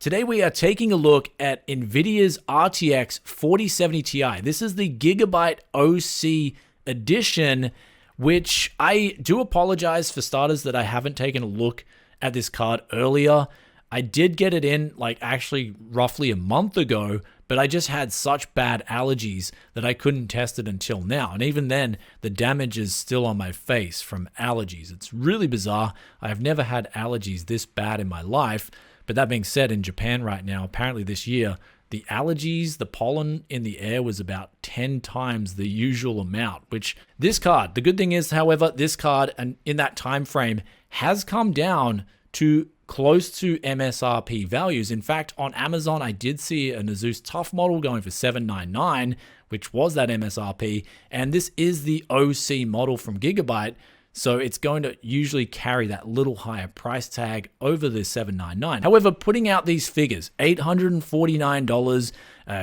Today we are taking a look at NVIDIA's RTX 4070 Ti. This is the Gigabyte OC edition, which I do apologize for starters that I haven't taken a look at this card earlier. I did get it in actually roughly a month ago, but I just had such bad allergies that I couldn't test it until now. And even then, the damage is still on my face from allergies. It's really bizarre. I have never had allergies this bad in my life. But that being said, in Japan right now, apparently this year, the allergies, the pollen in the air was about 10 times the usual amount, which this card, the good thing is, however, this card and in that time frame has come down to close to MSRP values. In fact, on Amazon, I did see an Asus TUF model going for $799, which was that MSRP. And this is the OC model from Gigabyte. So it's going to usually carry that little higher price tag over the $799. However, putting out these figures, $849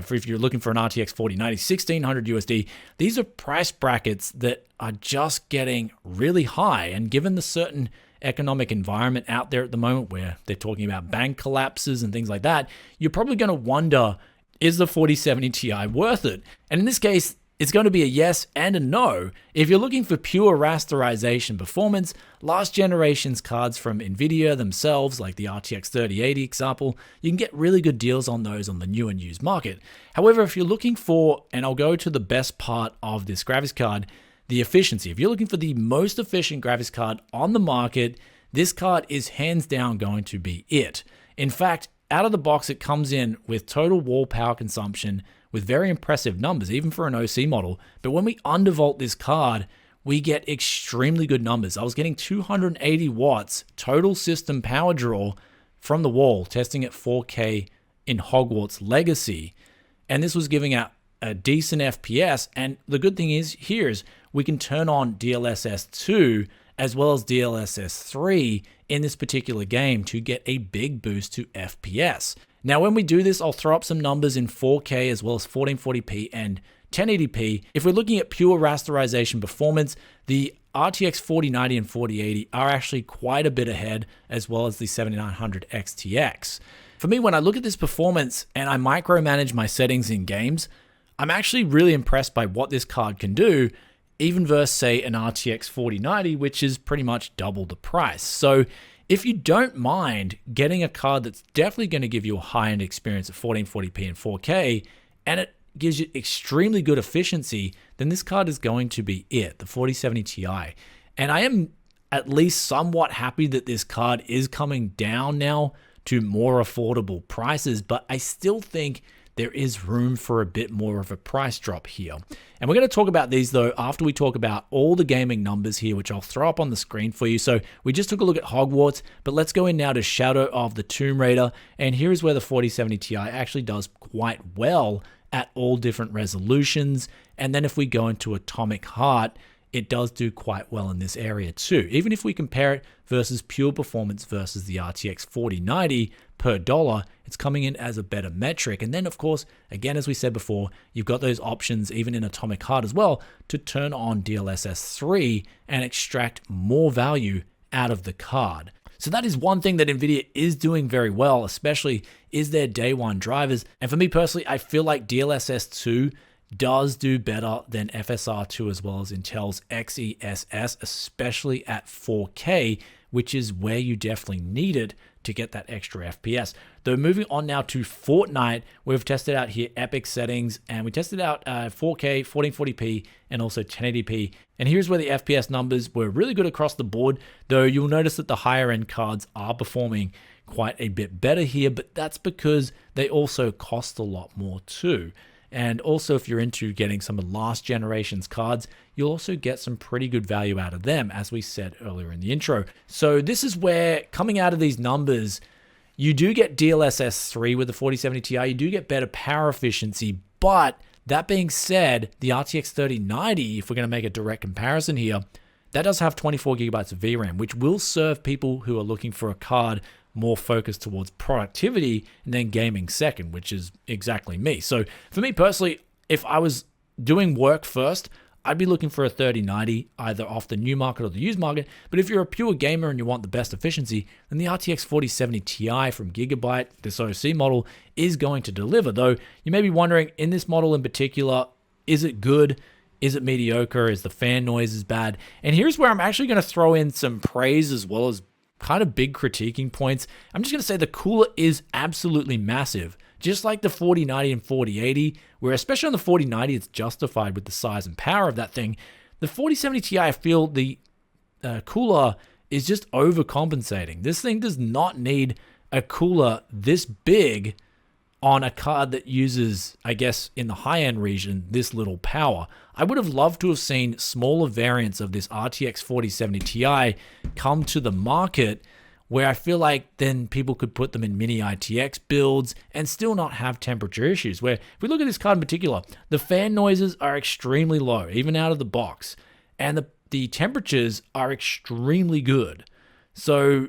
for if you're looking for an RTX 4090, $1,600 USD, these are price brackets that are just getting really high. And given the certain economic environment out there at the moment where they're talking about bank collapses and things like that, you're probably going to wonder, is the 4070 Ti worth it? And in this case, it's going to be a yes and a no. If you're looking for pure rasterization performance, last generation's cards from NVIDIA themselves, like the RTX 3080 example, you can get really good deals on those on the new and used market. However, if you're looking for, and I'll go to the best part of this graphics card, the efficiency. If you're looking for the most efficient graphics card on the market, this card is hands down going to be it. In fact, out of the box, it comes in with total wall power consumption with very impressive numbers, even for an OC model. But when we undervolt this card, we get extremely good numbers. I was getting 280 watts total system power draw from the wall, testing at 4K in Hogwarts Legacy. And this was giving out a decent FPS. And the good thing is, we can turn on DLSS 2 as well as DLSS 3 in this particular game to get a big boost to FPS. Now, when we do this, I'll throw up some numbers in 4K as well as 1440p and 1080p. If we're looking at pure rasterization performance, the RTX 4090 and 4080 are actually quite a bit ahead, as well as the 7900 XTX. For me, when I look at this performance and I micromanage my settings in games, I'm actually really impressed by what this card can do, even versus, say, an RTX 4090, which is pretty much double the price. So if you don't mind getting a card that's definitely going to give you a high-end experience at 1440p and 4K, and it gives you extremely good efficiency, then this card is going to be it, the 4070 Ti. And I am at least somewhat happy that this card is coming down now to more affordable prices, but I still think there is room for a bit more of a price drop here. And we're going to talk about these though after we talk about all the gaming numbers here, which I'll throw up on the screen for you. So we just took a look at Hogwarts, but let's go in now to Shadow of the Tomb Raider. And here's where the 4070 Ti actually does quite well at all different resolutions. And then if we go into Atomic Heart, it does do quite well in this area too. Even if we compare it versus pure performance versus the RTX 4090 per dollar, it's coming in as a better metric. And then of course, again, as we said before, you've got those options even in Atomic Heart as well to turn on DLSS 3 and extract more value out of the card. So that is one thing that NVIDIA is doing very well, especially is their day one drivers. And for me personally, I feel like DLSS 2 does do better than FSR2 as well as Intel's XeSS, especially at 4K, which is where you definitely need it to get that extra FPS. Though moving on now to Fortnite, we've tested out here Epic settings, and we tested out 4K, 1440p, and also 1080p. And here's where the FPS numbers were really good across the board, though you'll notice that the higher end cards are performing quite a bit better here, but that's because they also cost a lot more too. And also, if you're into getting some of last generation's cards, you'll also get some pretty good value out of them, as we said earlier in the intro. So this is where, coming out of these numbers, you do get DLSS 3 with the 4070 Ti, you do get better power efficiency, but that being said, the RTX 3090, if we're going to make a direct comparison here, that does have 24 gigabytes of VRAM, which will serve people who are looking for a card more focused towards productivity and then gaming second, which is exactly me. So for me personally, if I was doing work first, I'd be looking for a 3090 either off the new market or the used market. But if you're a pure gamer and you want the best efficiency, then the RTX 4070 Ti from Gigabyte, this OC model, is going to deliver. Though you may be wondering, in this model in particular, is it good? Is it mediocre? Is the fan noise bad? And here's where I'm actually going to throw in some praise as well as kind of big critiquing points. I'm just going to say the cooler is absolutely massive. Just like the 4090 and 4080, where especially on the 4090, it's justified with the size and power of that thing. The 4070 Ti, I feel the cooler is just overcompensating. This thing does not need a cooler this big on a card that uses, I guess, in the high-end region, this little power. I would have loved to have seen smaller variants of this RTX 4070 Ti come to the market, where I feel like then people could put them in mini ITX builds and still not have temperature issues. Where if we look at this card in particular, the fan noises are extremely low, even out of the box. And the temperatures are extremely good. So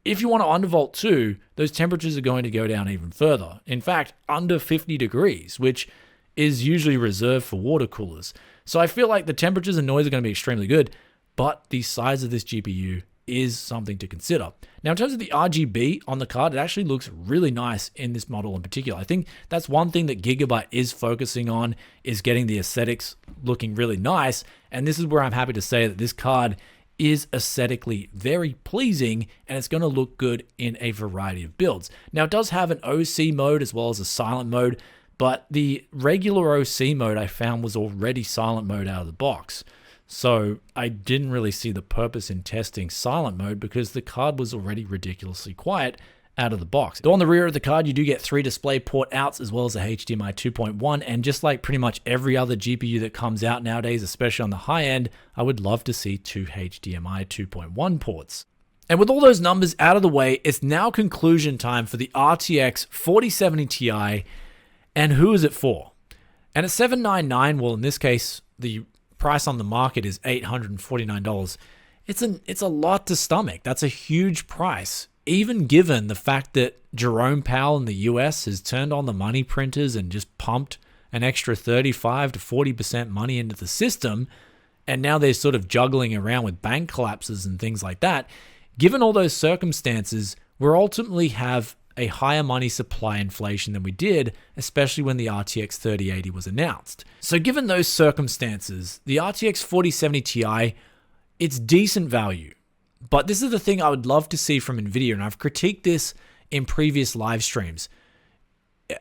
if you want to undervolt too, those temperatures are going to go down even further. In fact, under 50 degrees, which is usually reserved for water coolers. So I feel like the temperatures and noise are going to be extremely good, but the size of this GPU is something to consider. Now, in terms of the RGB on the card, it actually looks really nice in this model in particular. I think that's one thing that Gigabyte is focusing on, is getting the aesthetics looking really nice. And this is where I'm happy to say that this card is aesthetically very pleasing, and it's going to look good in a variety of builds. Now, it does have an OC mode as well as a silent mode, but the regular OC mode I found was already silent mode out of the box. So I didn't really see the purpose in testing silent mode because the card was already ridiculously quiet out of the box. Though on the rear of the card, you do get 3 DisplayPort outs as well as a HDMI 2.1. And just like pretty much every other GPU that comes out nowadays, especially on the high end, I would love to see 2 HDMI 2.1 ports. And with all those numbers out of the way, it's now conclusion time for the RTX 4070 Ti. And who is it for? And at $799, well, in this case, the price on the market is $849. It's a lot to stomach. That's a huge price, even given the fact that Jerome Powell in the US has turned on the money printers and just pumped an extra 35 to 40% money into the system. And now they're sort of juggling around with bank collapses and things like that. Given all those circumstances, we'll ultimately have a higher money supply inflation than we did, especially when the RTX 3080 was announced. So given those circumstances, the RTX 4070 Ti, it's decent value. But this is the thing I would love to see from NVIDIA, and I've critiqued this in previous live streams.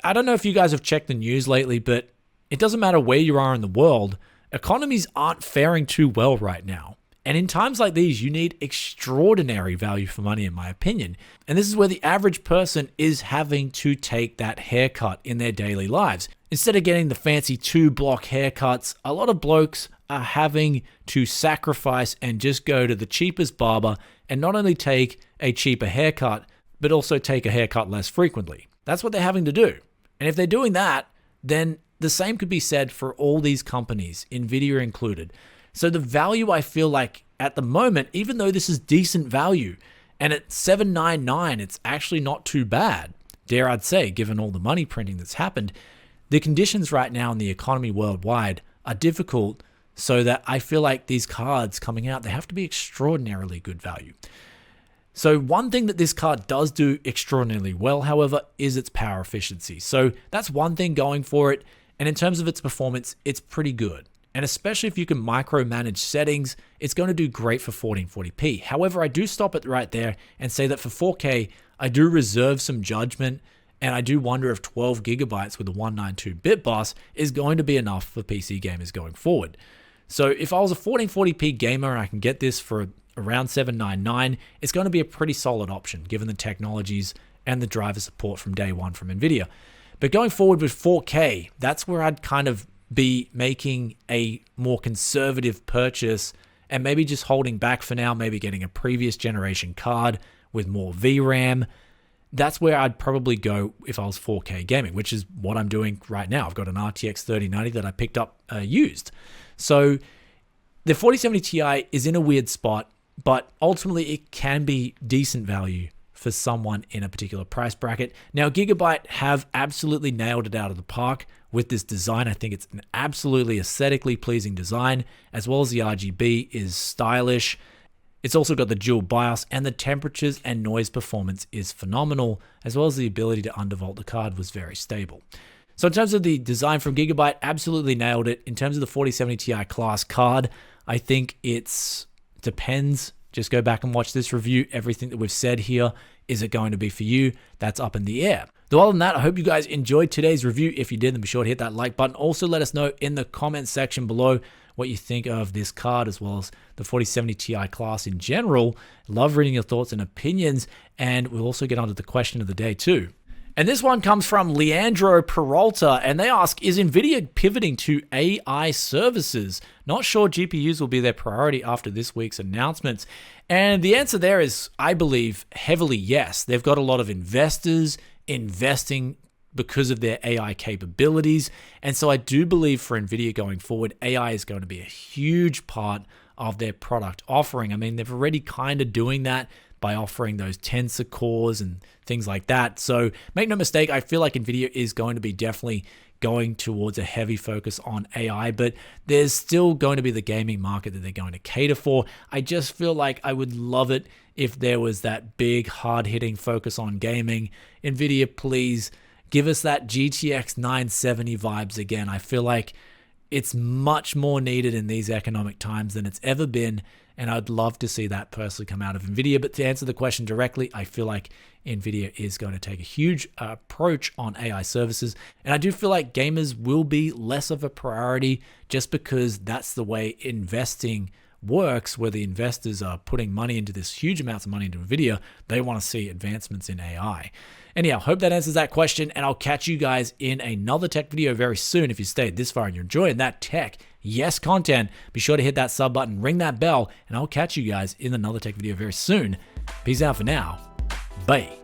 I don't know if you guys have checked the news lately, but it doesn't matter where you are in the world, economies aren't faring too well right now. And in times like these, you need extraordinary value for money, in my opinion. And this is where the average person is having to take that haircut in their daily lives. Instead of getting the fancy 2-block haircuts, a lot of blokes are having to sacrifice and just go to the cheapest barber and not only take a cheaper haircut, but also take a haircut less frequently. That's what they're having to do. And if they're doing that, then the same could be said for all these companies, NVIDIA included. So the value, I feel like at the moment, even though this is decent value, and at $799, it's actually not too bad, dare I'd say, given all the money printing that's happened. The conditions right now in the economy worldwide are difficult, so that I feel like these cards coming out, they have to be extraordinarily good value. So one thing that this card does do extraordinarily well, however, is its power efficiency. So that's one thing going for it. And in terms of its performance, it's pretty good. And especially if you can micromanage settings, it's going to do great for 1440p. However, I do stop it right there and say that for 4K, I do reserve some judgment, and I do wonder if 12 gigabytes with a 192-bit bus is going to be enough for PC gamers going forward. So if I was a 1440p gamer and I can get this for around $799, it's going to be a pretty solid option given the technologies and the driver support from day one from NVIDIA. But going forward with 4K, that's where I'd kind of be making a more conservative purchase and maybe just holding back for now, maybe getting a previous generation card with more VRAM. That's where I'd probably go if I was 4K gaming, which is what I'm doing right now. I've got an RTX 3090 that I picked up used. So the 4070 Ti is in a weird spot, but ultimately it can be decent value for someone in a particular price bracket. Now, Gigabyte have absolutely nailed it out of the park with this design. I think it's an absolutely aesthetically pleasing design, as well as the RGB is stylish. It's also got the dual BIOS, and the temperatures and noise performance is phenomenal, as well as the ability to undervolt the card was very stable. So in terms of the design from Gigabyte, absolutely nailed it. In terms of the 4070 Ti class card, I think depends. Just go back and watch this review. Everything that we've said here, is it going to be for you? That's up in the air. Though other than that, I hope you guys enjoyed today's review. If you did, then be sure to hit that like button. Also, let us know in the comments section below what you think of this card, as well as the 4070 Ti class in general. Love reading your thoughts and opinions, and we'll also get onto the question of the day too. And this one comes from Leandro Peralta, and they ask, is NVIDIA pivoting to AI services? Not sure GPUs will be their priority after this week's announcements. And the answer there is, I believe, heavily yes. They've got a lot of investors investing because of their AI capabilities. And so I do believe for NVIDIA going forward, AI is going to be a huge part of their product offering. I mean, they're already kind of doing that by offering those Tensor cores and things like that. So make no mistake, I feel like NVIDIA is going to be definitely going towards a heavy focus on AI, but there's still going to be the gaming market that they're going to cater for. I just feel like I would love it if there was that big hard-hitting focus on gaming. NVIDIA, please give us that GTX 970 vibes again. I feel like it's much more needed in these economic times than it's ever been, and I'd love to see that personally come out of NVIDIA. But to answer the question directly, I feel like NVIDIA is going to take a huge approach on AI services, and I do feel like gamers will be less of a priority just because that's the way investing works, where the investors are putting money into this huge amounts of money into NVIDIA. They want to see advancements in AI. Anyhow, hope that answers that question, and I'll catch you guys in another tech video very soon. If you stayed this far and you're enjoying that tech, yes, content, be sure to hit that sub button, ring that bell, and I'll catch you guys in another tech video very soon. Peace out for now. Bye.